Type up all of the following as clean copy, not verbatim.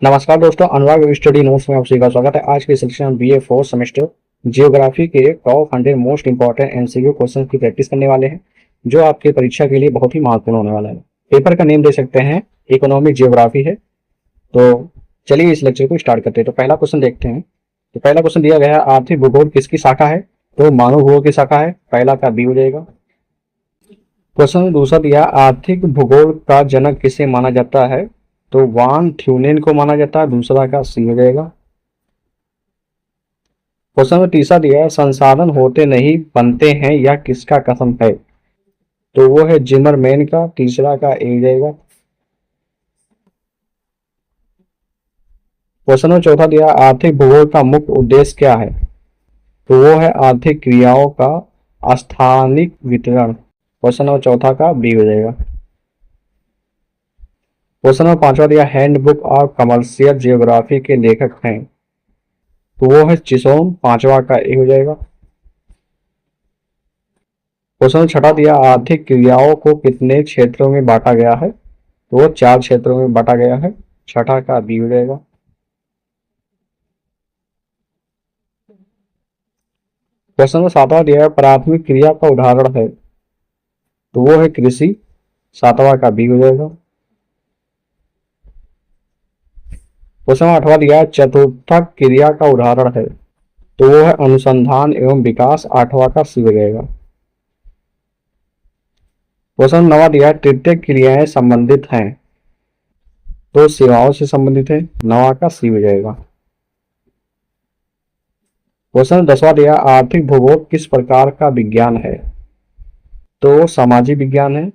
नमस्कार दोस्तों, अनुराग study notes में आप सभी का स्वागत है। आज के सेक्शन में बीए फोर्थ सेमेस्टर जियोग्राफी के top 100 most important MCQ question की प्रैक्टिस करने वाले हैं, जो आपकी परीक्षा के लिए बहुत ही महत्वपूर्ण होने वाला है। पेपर का नेम दे सकते हैं, इकोनॉमिक जियोग्राफी है। तो चलिए इस लेक्चर को स्टार्ट करते हैं। तो पहला क्वेश्चन देखते हैं। तो पहला क्वेश्चन दिया गया है, आर्थिक भूगोल किसकी शाखा है? तो मानव भूगोल की शाखा है। पहला का बी हो जाएगा। क्वेश्चन दूसरा दिया, आर्थिक भूगोल का जनक किसे माना जाता है? तो वान थ्यूनेन को माना जाता है। दूसरा का सी हो जाएगा। क्वेश्चन में तीसरा दिया है, संसाधन होते नहीं बनते हैं, यह किसका कथन है? तो वो है जिमरमैन का। तीसरा का ए हो जाएगा। क्वेश्चन में चौथा दिया, आर्थिक भूगोल का मुख्य उद्देश्य क्या है? तो वो है आर्थिक क्रियाओं का स्थानिक वितरण। क्वेश्चन नंबर चौथा का बी हो जाएगा। क्वेश्चन नंबर पांचवा दिया, हैंडबुक ऑफ कमर्शियल जियोग्राफी के लेखक हैं। तो वो है चिसोम। पांचवा का ए हो जाएगा। क्वेश्चन छठा दिया, आर्थिक क्रियाओं को कितने क्षेत्रों में बांटा गया है? तो वो 4 क्षेत्रों में बांटा गया है। छठा का बी हो जाएगा। क्वेश्चन में सातवां दिया है, प्राथमिक क्रिया का उदाहरण है। तो वो है कृषि। सातवां का बी हो जाएगा। क्वेश्चन आठवां दिया है, चतुर्थक क्रिया का उदाहरण है। तो वो है अनुसंधान एवं विकास। आठवां का सी हो जाएगा। क्वेश्चन नवा दिया है, तृतीय क्रियाएं संबंधित हैं। तो सेवाओं से संबंधित है। नवा का सी हो जाएगा। क्वेश्चन 10वां दिया, आर्थिक भूगोल किस प्रकार का विज्ञान है? तो सामाजिक विज्ञान है।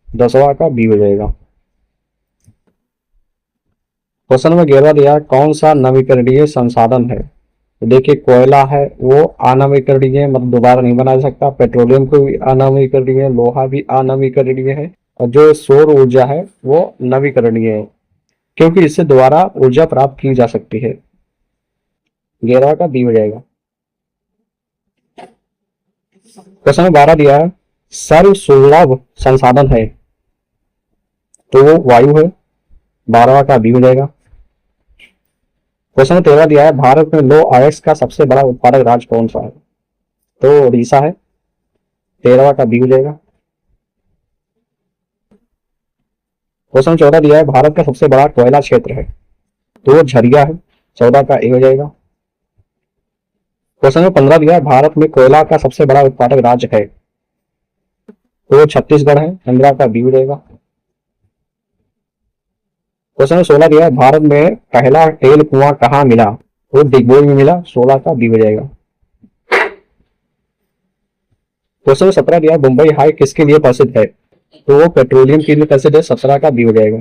10वां का बी हो जाएगा। क्वेश्चन नंबर 11वां दिया, कौन सा नवीकरणीय संसाधन है? तो देखिए, कोयला है वो अनवीकरणीय, मतलब दोबारा नहीं बनाया जा सकता। पेट्रोलियम को भी अनवीकरणीय, लोहा भी अनवीकरणीय है। और जो सौर ऊर्जा है वो नवीकरणीय है, क्योंकि इससे दोबारा ऊर्जा प्राप्त की जा सकती है। 11वां का बी हो जाएगा। क्वेश्चन नंबर 12 दिया है, सर्वसुलभ संसाधन है। तो वो वायु है। 12वां का बी हो जाएगा। क्वेश्चन 13 दिया है, भारत में लो आयस्क का सबसे बड़ा उत्पादक राज्य कौन सा है? तो उड़ीसा है। 13वां का बी हो जाएगा। क्वेश्चन 14 दिया है, भारत का सबसे बड़ा कोयला क्षेत्र है। तो वो झरिया है। 14 का ए हो जाएगा। क्वेश्चन 15 दिया है, भारत में कोयला का सबसे बड़ा उत्पादक राज्य है। तो वो छत्तीसगढ़ है। 15 का बी हो जाएगा। क्वेश्चन 16 दिया है, भारत में पहला तेल कुआं कहाँ मिला? तो डिगबोई में मिला। 16 का बी हो जाएगा। क्वेश्चन 17 दिया है, मुंबई हाई किसके लिए प्रसिद्ध है? तो वो पेट्रोलियम के लिए प्रसिद्ध है। 17 का बी हो जाएगा।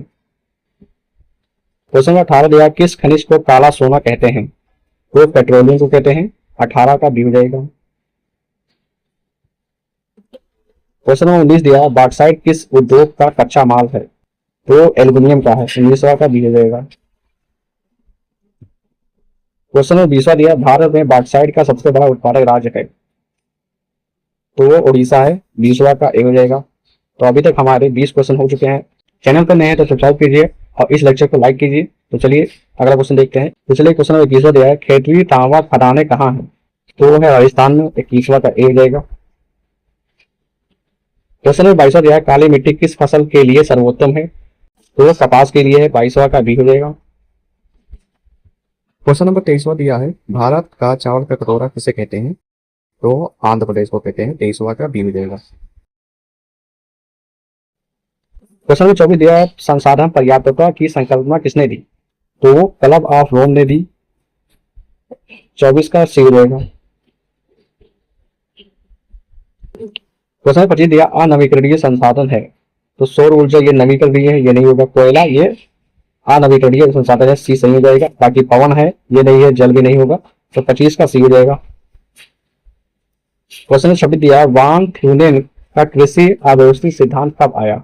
क्वेश्चन 18 दिया है, किस खनिज को काला सोना कहते हैं? तो पेट्रोलियम को कहते हैं। 18 का बी हो जाएगा। क्वेश्चन 19 दिया है, बॉक्साइट किस उद्योग का कच्चा माल है? तो एल्यूमिनियम का है। 19वां का बी हो जाएगा। क्वेश्चन 20वां दिया है, भारत में बॉक्साइट का सबसे बड़ा उत्पादक राज्य है। तो वो उड़ीसा है। 20वां का ए हो जाएगा। तो अभी तक हमारे 20 क्वेश्चन हो चुके हैं। चैनल पर नए हैं तो सब्सक्राइब कीजिए और इस लेक्चर को लाइक कीजिए। तो चलिए अगला क्वेश्चन देखते हैं। तो चलिए क्वेश्चन नंबर 21वां दिया है, खेतड़ी तांबा खदानें कहाँ हैं? तो वो है राजस्थान में। 21वां का ए हो जाएगा। क्वेश्चन नंबर 22वां दिया है, काली मिट्टी किस फसल के लिए सर्वोत्तम है? तो वो कपास के लिए है। 22वां का बी हो जाएगा। क्वेश्चन नंबर 23वां दिया है, भारत का चावल का कटोरा किसे कहते हैं? तो आंध्र प्रदेश को कहते हैं। 23वां का बी हो जाएगा। क्वेश्चन नंबर 24 दिया है, संसाधन पर्याप्तता की संकल्पना किसने दी? तो वो क्लब ऑफ रोम ने दी। 24 का सी हो जाएगा। क्वेश्चन नंबर 25 दिया, अनवीकरणीय संसाधन है। तो सौर ऊर्जा ये नवीकरणीय है, ये नहीं होगा। कोयला ये अनवीकरणीय संसाधन है। सी सही हो जाएगा। बाकी पवन है, ये नहीं है। जल भी नहीं होगा। तो 25 का सी हो जाएगा। क्वेश्चन नंबर 26 दिया, वान थ्यूनेन का कृषि अव्यवस्थित सिद्धांत कब आया?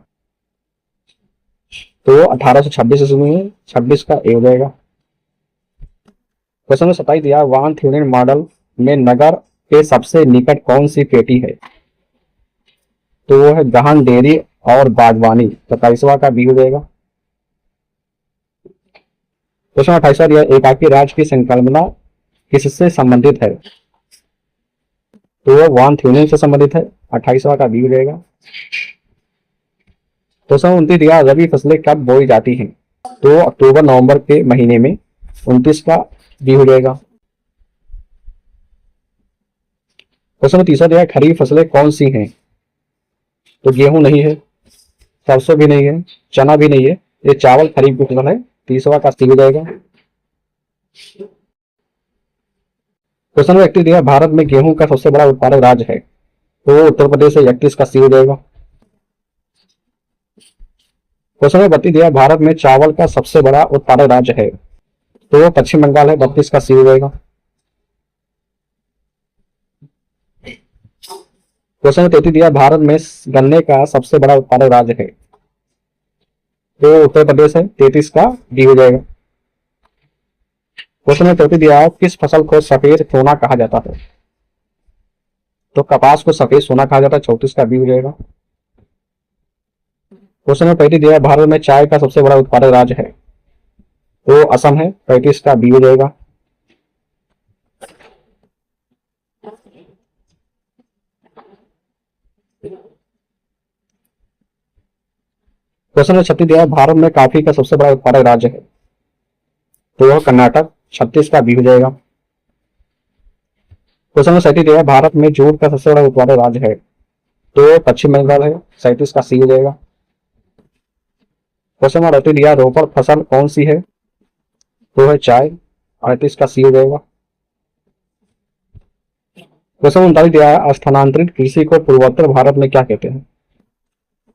तो 1826 ईस्वी में। 26 का ए हो जाएगा। क्वेश्चन नंबर 27 दिया, वान थ्यूनेन मॉडल में नगर के सबसे निकट कौन सी पेटी है? तो वो है गहन डेयरी और बागवानी। 27वां का बी हो जाएगा। क्वेश्चन 28वां दिया एकाकी राज्य की संकल्पना किससे संबंधित है? तो वो वान थ्यूनेन से संबंधित है। 28वां का बी हो जाएगा। क्वेश्चन 29 दिया रबी फसलें कब बोई जाती हैं? तो अक्टूबर नवंबर के महीने में। 29 का बी हो जाएगा। क्वेश्चन 30 दिया खरीफ फसलें कौन सी हैं? तो गेहूं नहीं है, सरसों भी नहीं है, चना भी नहीं है, ये चावल खरीफ की फसल है। 30वां का सी हो जाएगा। क्वेश्चन 31 दिया भारत में गेहूं का सबसे बड़ा उत्पादक राज्य है? तो उत्तर प्रदेश है। 31 का सी हो जाएगा। क्वेश्चन 32 दिया भारत में चावल का सबसे बड़ा उत्पादक राज्य है? तो पश्चिम बंगाल है। 32 का सी हो जाएगा। क्वेश्चन 33 दिया भारत में गन्ने का सबसे बड़ा उत्पादक राज्य है? तो उत्तर प्रदेश है। 33 का डी हो जाएगा। क्वेश्चन 34 दिया किस फसल को सफेद सोना कहा जाता है? तो कपास को सफेद सोना कहा जाता है। 34 का बी हो जाएगा। क्वेश्चन में 35 दिया भारत में चाय का सबसे बड़ा उत्पादक राज्य है? तो असम है। 35 का बी हो जाएगा। क्वेश्चन में 36 दिया भारत में कॉफी का सबसे बड़ा उत्पादक राज्य है? तो वह कर्नाटक। 36 का बी हो जाएगा। क्वेश्चन में 37 दिया भारत में जूट का सबसे बड़ा उत्पादक राज्य है? तो पश्चिम बंगाल है। 37 का सी हो जाएगा। क्वेश्चन में 38 दिया रोपड़ फसल कौन सी है? तो है चाय। 38 का सी हो जाएगा। क्वेश्चन 39 दिया है स्थानांतरित कृषि को पूर्वोत्तर भारत में क्या कहते हैं?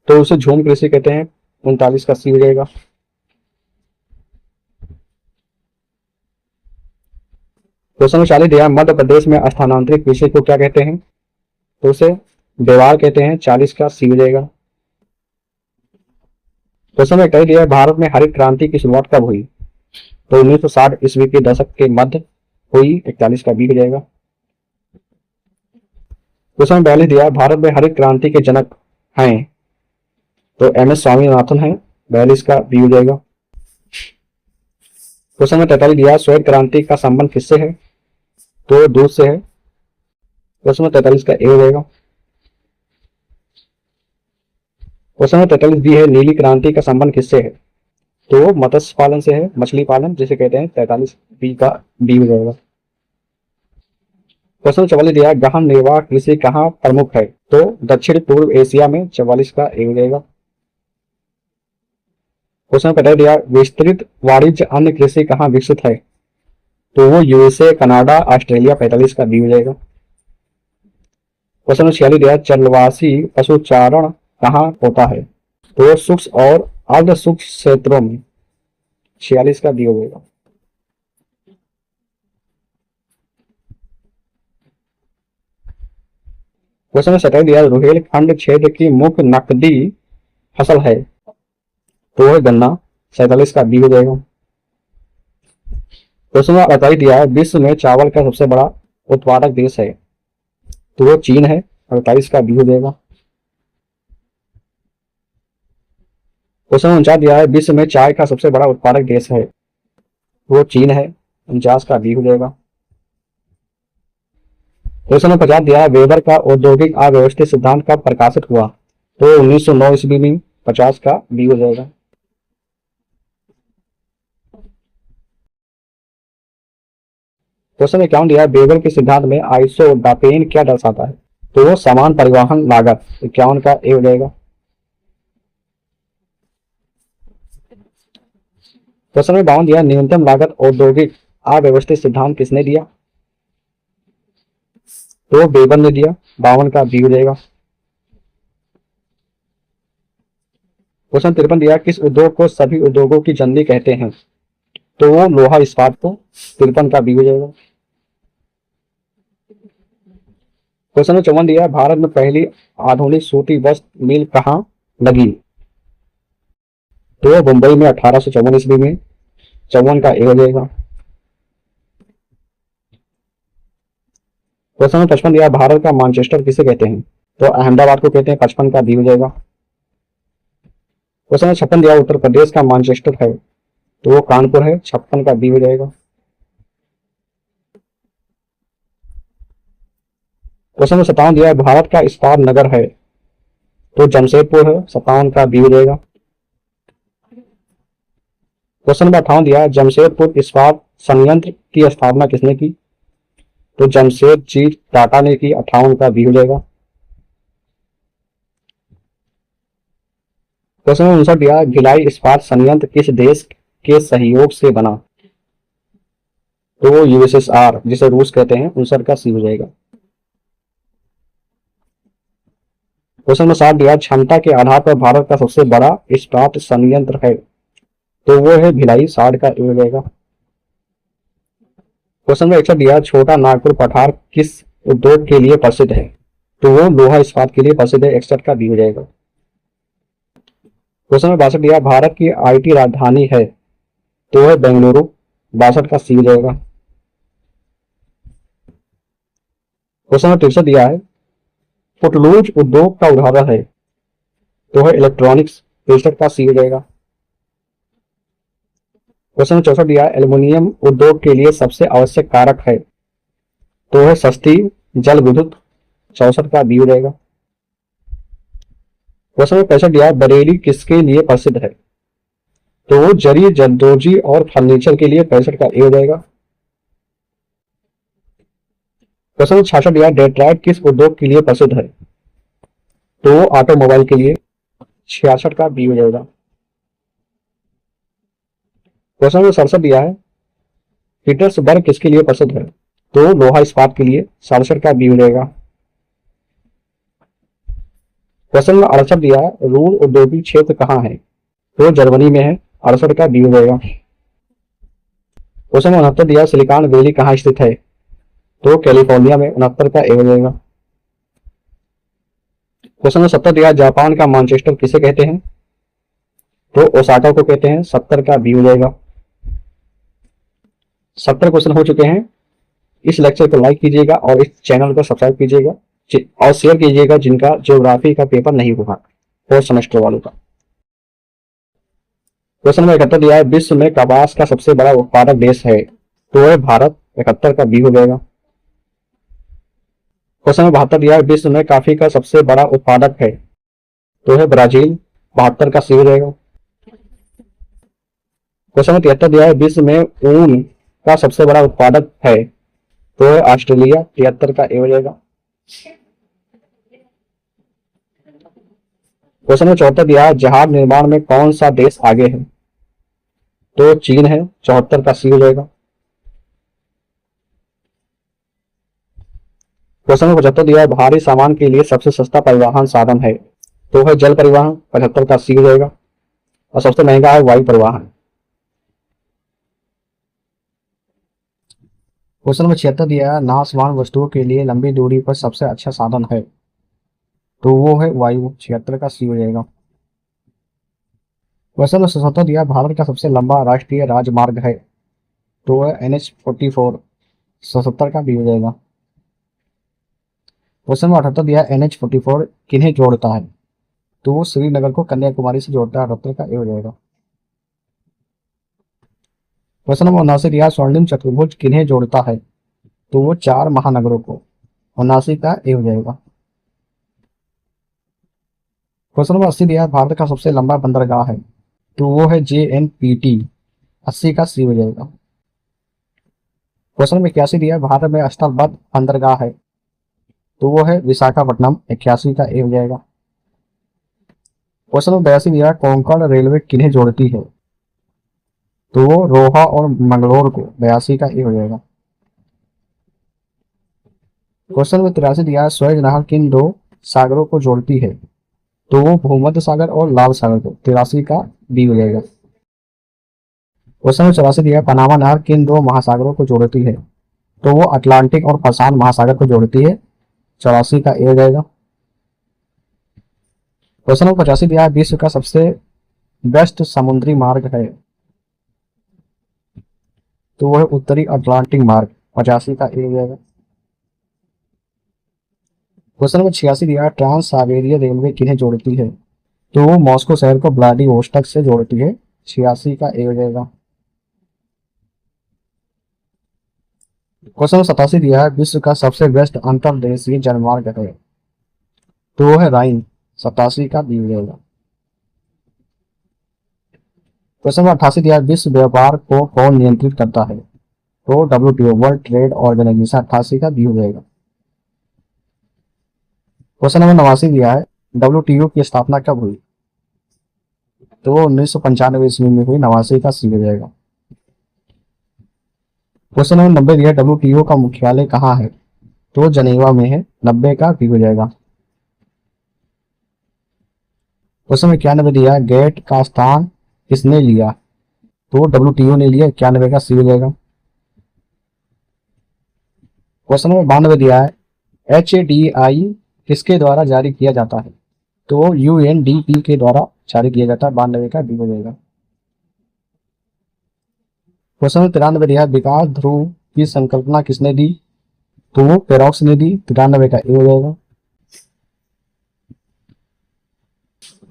तो उसे झूम कृषि कहते हैं। 39 का सी हो जाएगा। क्वेश्चन में 40 दिया मध्य प्रदेश में स्थानांतरित कृषि को क्या कहते हैं? तो उसे बेवार कहते हैं। 40 का सी हो जाएगा। क्वेश्चन में 41 दिया है भारत में हरित क्रांति की शुरुआत कब हुई? तो 1960 ईस्वी के दशक के मध्य हुई। 41 का बी हो जाएगा। क्वेश्चन में 42 दिया है भारत में हरित क्रांति के जनक हैं? तो एम एस स्वामीनाथन है। 42 का बी हो जाएगा। क्वेश्चन में 43 दिया श्वेत क्रांति का संबंध किससे है? तो दूध से है। क्वेश्चन में 43 का ए हो जाएगा। क्वेश्चन में 43 बी है नीली क्रांति का संबंध किससे है? तो मत्स्य पालन से है, मछली पालन जिसे कहते हैं। 43 बी का डी हो जाएगा। क्वेश्चन 44 दिया गहन निर्वाह कृषि कहाँ प्रमुख है? तो दक्षिण पूर्व एशिया में। 44 का ए हो जाएगा। क्वेश्चन 45 दिया विस्तृत वाणिज्य अन्य कृषि कहाँ विकसित है? तो वो यूएसए, कनाडा, ऑस्ट्रेलिया। 45 का बी हो जाएगा। क्वेश्चन 46 दिया चलवासी पशुचारण कहाँ होता है? तो सूक्ष्म और अर्ध सूक्ष्म क्षेत्रों में। 46 का डी हो जाएगा। क्वेश्चन में 27 दिया रुहेलखंड क्षेत्र की मुख्य नकदी फसल है? तो है गन्ना। 47 का बी हो जाएगा। क्वेश्चन में 48 दिया है विश्व में चावल का सबसे बड़ा उत्पादक देश है? तो वो चीन है। 48 का बी हो जाएगा। क्वेश्चन में 49 दिया है विश्व में चाय का सबसे बड़ा उत्पादक देश है? वो चीन है। 49 का बी हो जाएगा। क्वेश्चन में 50 दिया है वेबर का औद्योगिक अव्यवस्थित सिद्धांत कब प्रकाशित हुआ? तो 1909 ईस्वी में। 50 का बी हो जाएगा। क्वेश्चन में क्या दिया है वेबर के सिद्धांत में आइसोप्रोपेन क्या दर्शाता है? तो वो समान परिवहन लागत। 51 का ए हो जाएगा। क्वेश्चन में 52 दिया न्यूनतम लागत औद्योगिक अव्यवस्थित सिद्धांत किसने दिया? तो वेबर ने दिया। 52 का बी हो जाएगा। क्वेश्चन 53 दिया किस उद्योग को सभी उद्योगों की जननी कहते हैं? तो वो लोहा इस्पात को। 53 का बी हो जाएगा। क्वेश्चन में 54 दिया भारत में पहली आधुनिक सूती वस्त्र मिल कहाँ लगी? तो मुंबई में 1854 ईस्वी में। 54 का ए हो जाएगा। क्वेश्चन में 55 दिया भारत का मैनचेस्टर किसे कहते हैं? तो अहमदाबाद को कहते हैं। 55 का बी हो जाएगा। क्वेश्चन में 56 दिया उत्तर प्रदेश का मैनचेस्टर है? तो वो कानपुर है, 56 का बी हो जाएगा। क्वेश्चन नंबर 57 दिया है भारत का इस्पात नगर है, तो जमशेदपुर है, 57 का बी हो जाएगा। क्वेश्चन नंबर 58 दिया है जमशेदपुर इस्पात संयंत्र की स्थापना किसने की, तो जमशेदजी टाटा ने की, 58 का बी हो जाएगा। क्वेश्चन नंबर 59 दिया है भिलाई इस्पात संयंत्र किस देश के सहयोग से बना, तो वो यूएसएसआर जिसे रूस कहते हैं, उनसर का सी हो जाएगा। क्वेश्चन नंबर 60 दिया है क्षमता के आधार पर भारत का सबसे बड़ा इस्पात संयंत्र है, तो वो है भिलाई, 60 का ए हो जाएगा। क्वेश्चन नंबर 61 दिया है छोटा नागपुर पठार किस उद्योग के लिए प्रसिद्ध है, तो वो लोहा इस्पात के लिए प्रसिद्ध है, 61 का बी हो जाएगा। क्वेश्चन नंबर 62 दिया भारत की आईटी राजधानी है, तो है बेंगलुरु, 62 का सी हो जाएगा। क्वेश्चन नंबर 63 दिया है फुटलूज उद्योग का उदाहरण है, तो है इलेक्ट्रॉनिक्स, 63 का सी हो जाएगा। क्वेश्चन नंबर 64 दिया है एल्यूमिनियम उद्योग के लिए सबसे आवश्यक कारक है, तो है सस्ती जल विद्युत, 64 का बी हो जाएगा। क्वेश्चन नंबर 65 दिया है बरेली किसके लिए प्रसिद्ध है, तो वो जरी जरदोजी और फर्नीचर के लिए, 65 का ए हो जाएगा। क्वेश्चन नंबर 66 दिया है डेट्राइट किस उद्योग के लिए प्रसिद्ध है, तो वो ऑटोमोबाइल के लिए, 66 का बी हो जाएगा। क्वेश्चन नंबर 67 दिया है पीटर्सबर्ग किसके लिए प्रसिद्ध है, तो लोहा इस्पात के लिए, 67 का बी हो जाएगा। क्वेश्चन नंबर 68 दिया है रूर औद्योगिक क्षेत्र कहाँ है, तो जर्मनी में है, 68 का बी हो जाएगा। क्वेश्चन नंबर 69 दिया सिलिकॉन वैली कहाँ स्थित है, तो कैलिफोर्निया में, 69 का ए हो जाएगा। क्वेश्चन नंबर 70 दिया जापान का मैनचेस्टर किसे कहते हैं, तो ओसाका को कहते हैं, 70 का बी हो जाएगा। 70 क्वेश्चन हो चुके हैं। इस लेक्चर को लाइक कीजिएगा और इस चैनल को सब्सक्राइब कीजिएगा और शेयर कीजिएगा जिनका ज्योग्राफी का पेपर नहीं हुआ 4th सेमेस्टर वालों का। क्वेश्चन नंबर 71 दिया है विश्व में कपास का सबसे बड़ा उत्पादक देश है, तो है भारत, 71 का बी हो जाएगा। क्वेश्चन नंबर 72 दिया है विश्व में कॉफी का सबसे बड़ा उत्पादक है, तो है ब्राजील, 72 का सी हो जाएगा। क्वेश्चन नंबर 73 दिया है विश्व में ऊन का सबसे बड़ा उत्पादक है, तो है ऑस्ट्रेलिया, 73 का ए हो जाएगा। क्वेश्चन नंबर 74 दिया है जहाज निर्माण में कौन सा देश आगे है, तो चीन है, 74 का सी हो जाएगा। क्वेश्चन नंबर 75 दिया है भारी सामान के लिए सबसे सस्ता परिवहन साधन है, तो है जल परिवहन, 75 का सी हो जाएगा। और सबसे महंगा है वायु परिवहन। क्वेश्चन नंबर 76 दिया है नाशवान वस्तुओं के लिए लंबी दूरी पर सबसे अच्छा साधन है, तो वो है वायु, 76 का सी हो जाएगा। क्वेश्चन नंबर 77 दिया भारत का सबसे लंबा राष्ट्रीय राजमार्ग है, तो है NH-44, 77 का बी हो जाएगा। क्वेश्चन नंबर 78 दिया NH-44 किन्हें जोड़ता है, तो वो श्रीनगर को कन्याकुमारी से जोड़ता है, 78 का ए हो जाएगा। क्वेश्चन नंबर 79 दिया स्वर्णिम चतुर्भुज किन्हें जोड़ता है, तो वो 4 महानगरों को, 79 का ए हो जाएगा। क्वेश्चन नंबर 80 दिया भारत का सबसे लंबा बंदरगाह है, तो वो है JNPT, 80 का सी हो जाएगा। क्वेश्चन नंबर 81 दिया भारत में स्थलबद्ध बंदरगाह है, तो वो है विशाखापट्टनम, 81 का ए हो जाएगा। क्वेश्चन नंबर 82 दिया कोंकण रेलवे किन्हें जोड़ती है, तो वो रोहा और मंगलोर को, 82 का ए हो जाएगा। क्वेश्चन नंबर 83 दिया स्वेज नहर किन 2 सागरों को जोड़ती है, तो वो भूमध्य सागर और लाल सागर को, 83 का बी हो जाएगा। क्वेश्चन नंबर 84 दिया पनामा नहर किन 2 महासागरों को जोड़ती है, तो वो अटलांटिक और प्रशांत महासागर को जोड़ती है, 84 का ए हो जाएगा। क्वेश्चन नंबर 85 दिया विश्व का सबसे बेस्ट समुद्री मार्ग है, तो वो है उत्तरी अटलांटिक मार्ग, 85 का ए हो जाएगा। क्वेश्चन नंबर 86 दिया ट्रांस साइबेरिया रेलवे किन्हें जोड़ती है, तो वो मॉस्को शहर को व्लादिवोस्टॉक से जोड़ती है, 86 का ए हो जाएगा। क्वेश्चन 87 दिया है, विश्व का सबसे व्यस्त अंतर्देशीय जलमार्ग है, तो वो है राइन। 87 का बी हो जाएगा। क्वेश्चन नंबर 88 दिया है, विश्व व्यापार को कौन नियंत्रित करता है, तो WTO वर्ल्ड ट्रेड ऑर्गेनाइजेशन। 88 का बी हो जाएगा। क्वेश्चन नंबर 89 दिया है, WTO की स्थापना कब हुई, तो 1995 ईस्वी में हुई। 89 का सी हो जाएगा। क्वेश्चन नंबर 90 दिया है, WTO का मुख्यालय कहाँ है, तो जनेवा में है। 90 का बी हो जाएगा। क्वेश्चन नंबर 91 दिया है, गेट का स्थान किसने लिया, तो WTO ने लिया। 91 का सी हो जाएगा। क्वेश्चन नंबर 92 दिया है, HADI किसके द्वारा जारी किया जाता है, तो UNDP के द्वारा जारी किया जाता है। 92 का बी हो जाएगा। क्वेश्चन नंबर 93 दिया है, विकास ध्रुव की संकल्पना किसने दी, तो पेरोक्स ने दी। 93 का ए हो जाएगा।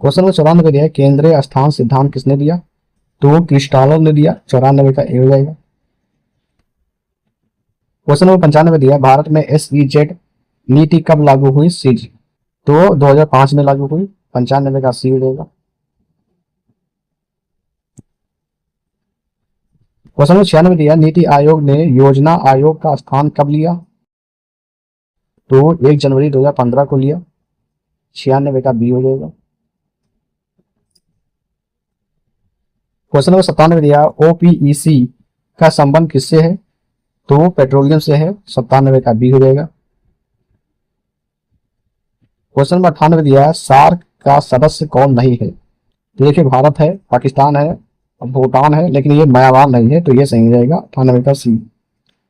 क्वेश्चन नंबर 94 दिया है, केंद्रीय स्थान सिद्धांत किसने दिया, तो क्रिस्टालर ने दिया। 94 का ए हो जाएगा। क्वेश्चन नंबर 95 दिया है, भारत में SEZ नीति कब लागू हुई, सीजी, तो 2005 में लागू हुई। 95 का सी हो जाएगा। क्वेश्चन नंबर 96 दिया, नीति आयोग ने योजना आयोग का स्थान कब लिया, तो 1 जनवरी 2015 को लिया। 96 का बी हो जाएगा। क्वेश्चन नंबर 97 दिया, OPEC का संबंध किससे है, तो पेट्रोलियम से है। 97 का बी हो जाएगा। क्वेश्चन नंबर 98 दिया है, सार्क का सदस्य कौन नहीं है, तो देखिए भारत है, पाकिस्तान है, भूटान है, लेकिन ये म्यांमार नहीं है, तो ये सही रहेगा। 98 का सी।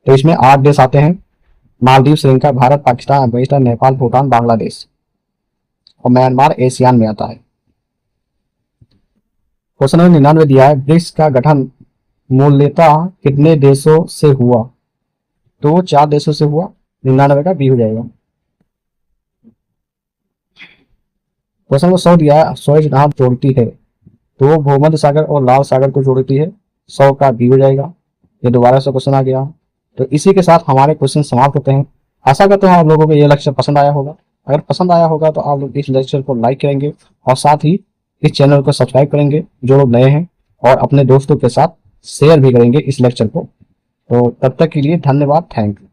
तो इसमें 8 देश आते हैं, मालदीव, श्रीलंका, भारत, पाकिस्तान, अफगानिस्तान, नेपाल, भूटान, बांग्लादेश, और म्यांमार एशियान में आता है। क्वेश्चन नंबर 99 दिया है, ब्रिक्स का गठन मूल्यतः कितने देशों से हुआ, तो 4 देशों से हुआ। 99 का बी हो जाएगा। क्वेश्चन नंबर 100 दिया है, सुएज नहर जोड़ती है, तो भूमध्य सागर और लाल सागर को जोड़ती है। 100 का बी हो जाएगा। ये दोबारा से क्वेश्चन आ गया। तो इसी के साथ हमारे क्वेश्चन समाप्त होते हैं। आशा करते हैं आप लोगों को ये लेक्चर पसंद आया होगा। अगर पसंद आया होगा तो आप लोग इस लेक्चर को लाइक करेंगे और साथ ही इस चैनल को सब्सक्राइब करेंगे जो लोग नए हैं, और अपने दोस्तों के साथ शेयर भी करेंगे इस लेक्चर को। तो तब तक के लिए धन्यवाद, थैंक यू।